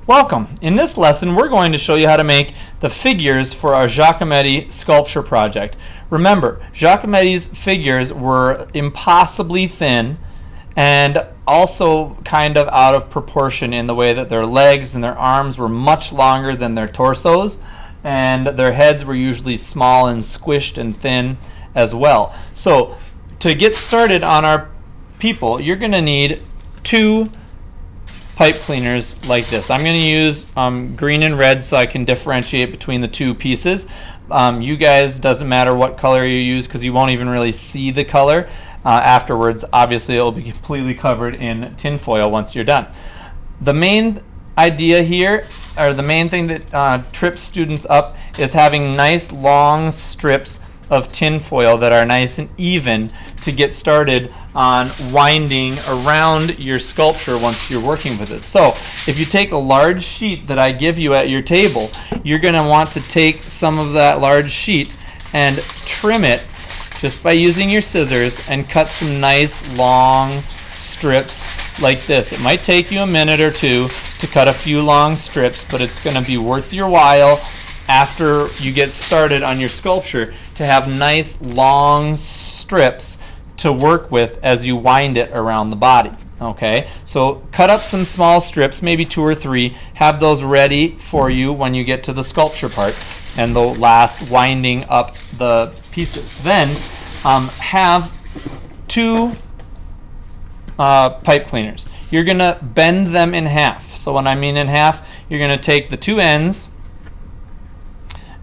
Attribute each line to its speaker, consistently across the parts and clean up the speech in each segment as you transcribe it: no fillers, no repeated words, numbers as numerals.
Speaker 1: Welcome. In this lesson we're going to show you how to make the figures for our Giacometti sculpture project. Remember, Giacometti's figures were impossibly thin and also kind of out of proportion in the way that their legs and their arms were much longer than their torsos, and their heads were usually small and squished and thin as well. So to get started on our people, you're going to need two pipe cleaners like this. I'm going to use green and red so I can differentiate between the two pieces. You guys, doesn't matter what color you use because you won't even really see the color afterwards. Obviously it will be completely covered in tinfoil once you're done. The main idea here, or the main thing that trips students up, is having nice long strips of tinfoil that are nice and even to get started on winding around your sculpture once you're working with it. So if you take a large sheet that I give you at your table, you're going to want to take some of that large sheet and trim it just by using your scissors and cut some nice long strips like this. It might take you a minute or two to cut a few long strips, but it's going to be worth your while after you get started on your sculpture to have nice long strips to work with as you wind it around the body. Okay, so cut up some small strips, maybe 2 or 3, have those ready for you when you get to the sculpture part and the last winding up the pieces. Then have 2 pipe cleaners. You're going to bend them in half. So when I mean in half, you're going to take the 2 ends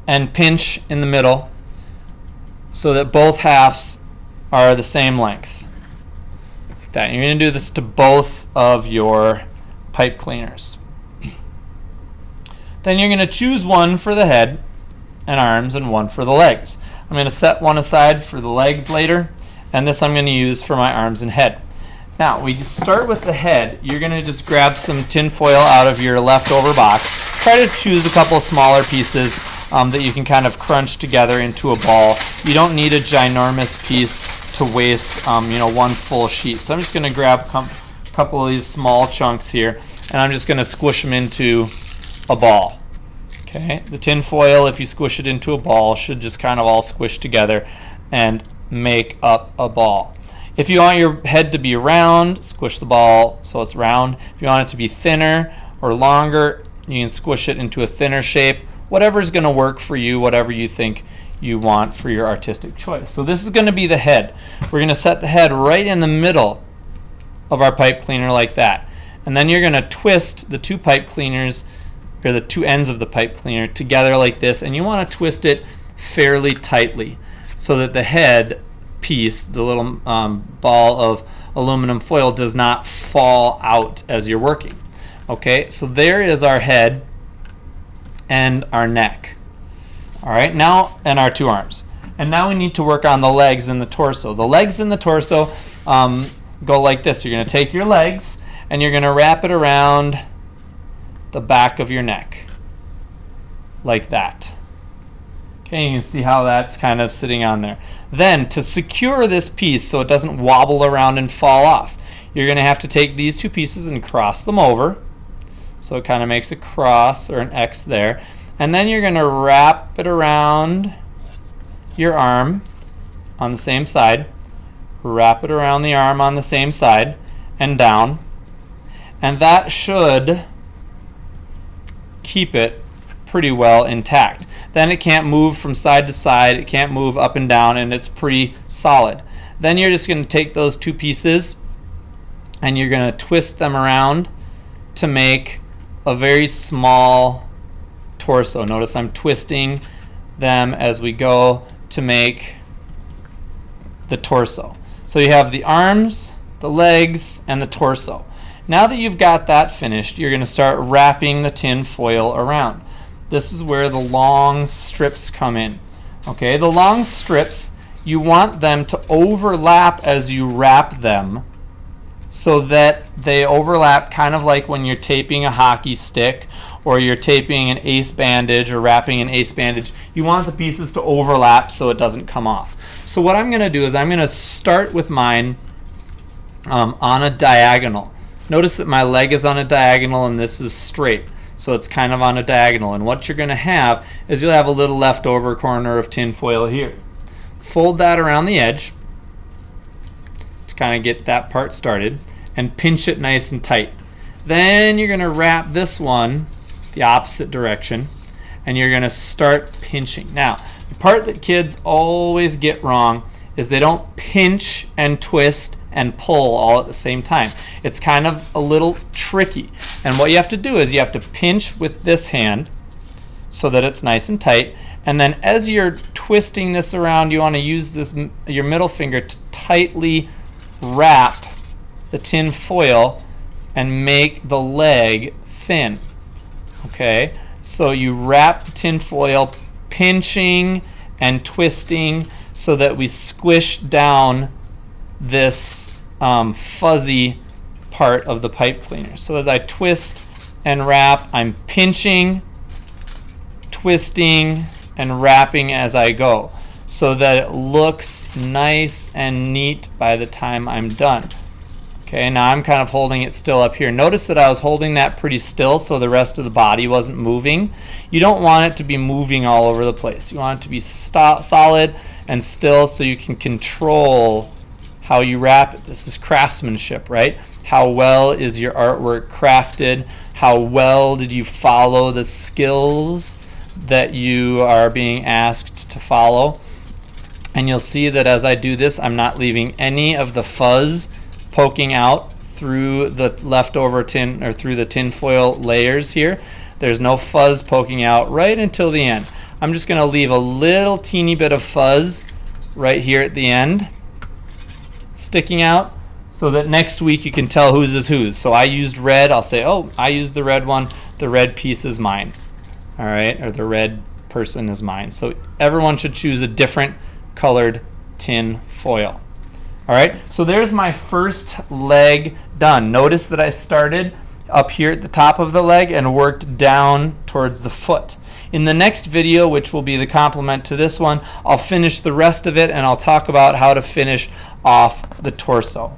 Speaker 1: and pinch in the middle so that both halves are the same length. Like that. You're going to do this to both of your pipe cleaners. Then you're going to choose one for the head and arms and one for the legs. I'm going to set one aside for the legs later, and this I'm going to use for my arms and head. Now, we start with the head. You're going to just grab some tin foil out of your leftover box. Try to choose a couple of smaller pieces that you can kind of crunch together into a ball. You don't need a ginormous piece to waste one full sheet. So I'm just going to grab a couple of these small chunks here, and I'm just going to squish them into a ball. Okay, the tin foil, if you squish it into a ball, should just kind of all squish together and make up a ball. If you want your head to be round, squish the ball so it's round. If you want it to be thinner or longer, you can squish it into a thinner shape. Whatever's going to work for you, whatever you think you want for your artistic choice. So this is going to be the head. We're going to set the head right in the middle of our pipe cleaner like that. And then you're going to twist the 2 pipe cleaners, or the 2 ends of the pipe cleaner, together like this. And you want to twist it fairly tightly so that the head piece, the little ball of aluminum foil, does not fall out as you're working. Okay, so there is our head and our neck. All right, now, and our 2 arms. And now we need to work on the legs and the torso. The legs and the torso go like this. You're going to take your legs and you're going to wrap it around the back of your neck like that. Okay, you can see how that's kind of sitting on there. Then, to secure this piece so it doesn't wobble around and fall off, you're going to have to take these 2 pieces and cross them over. So it kind of makes a cross or an X there. And then you're going to wrap it around your arm on the same side. Wrap it around the arm on the same side and down. And that should keep it pretty well intact. Then it can't move from side to side. It can't move up and down, and it's pretty solid. Then you're just going to take those 2 pieces and you're going to twist them around to make a very small torso. Notice I'm twisting them as we go to make the torso. So you have the arms, the legs, and the torso. Now that you've got that finished, you're going to start wrapping the tin foil around. This is where the long strips come in. Okay, the long strips, you want them to overlap as you wrap them so that they overlap, kind of like when you're taping a hockey stick or you're taping an ace bandage or wrapping an ace bandage. You want the pieces to overlap so it doesn't come off. So what I'm going to do is I'm going to start with mine on a diagonal. Notice that my leg is on a diagonal and this is straight. so it's kind of on a diagonal. And what you're going to have is you'll have a little leftover corner of tin foil here. Fold that around the edge to kind of get that part started, and pinch it nice and tight. Then you're going to wrap this one the opposite direction, and you're going to start pinching. Now, the part that kids always get wrong is they don't pinch and twist and pull all at the same time. It's kind of a little tricky. And what you have to do is you have to pinch with this hand so that it's nice and tight. And then as you're twisting this around, you want to use this your middle finger to tightly wrap the tin foil and make the leg thin. Okay? So you wrap the tin foil, pinching and twisting so that we squish down this fuzzy part of the pipe cleaner. So as I twist and wrap, I'm pinching, twisting, and wrapping as I go so that it looks nice and neat by the time I'm done. Okay, now I'm kind of holding it still up here. Notice that I was holding that pretty still so the rest of the body wasn't moving. You don't want it to be moving all over the place. You want it to be solid and still so you can control how you wrap it. This is craftsmanship, right? How well is your artwork crafted? How well did you follow the skills that you are being asked to follow? And you'll see that as I do this, I'm not leaving any of the fuzz poking out through the leftover tin or through the tin foil layers here. There's no fuzz poking out right until the end. I'm just going to leave a little teeny bit of fuzz right here at the end sticking out so that next week you can tell whose is whose. So I used red. I'll say, oh, I used the red one. The red piece is mine. All right, or the red person is mine. So everyone should choose a different colored tin foil. All right, so there's my first leg done. Notice that I started up here at the top of the leg and worked down towards the foot. In the next video, which will be the complement to this one, I'll finish the rest of it and I'll talk about how to finish off the torso.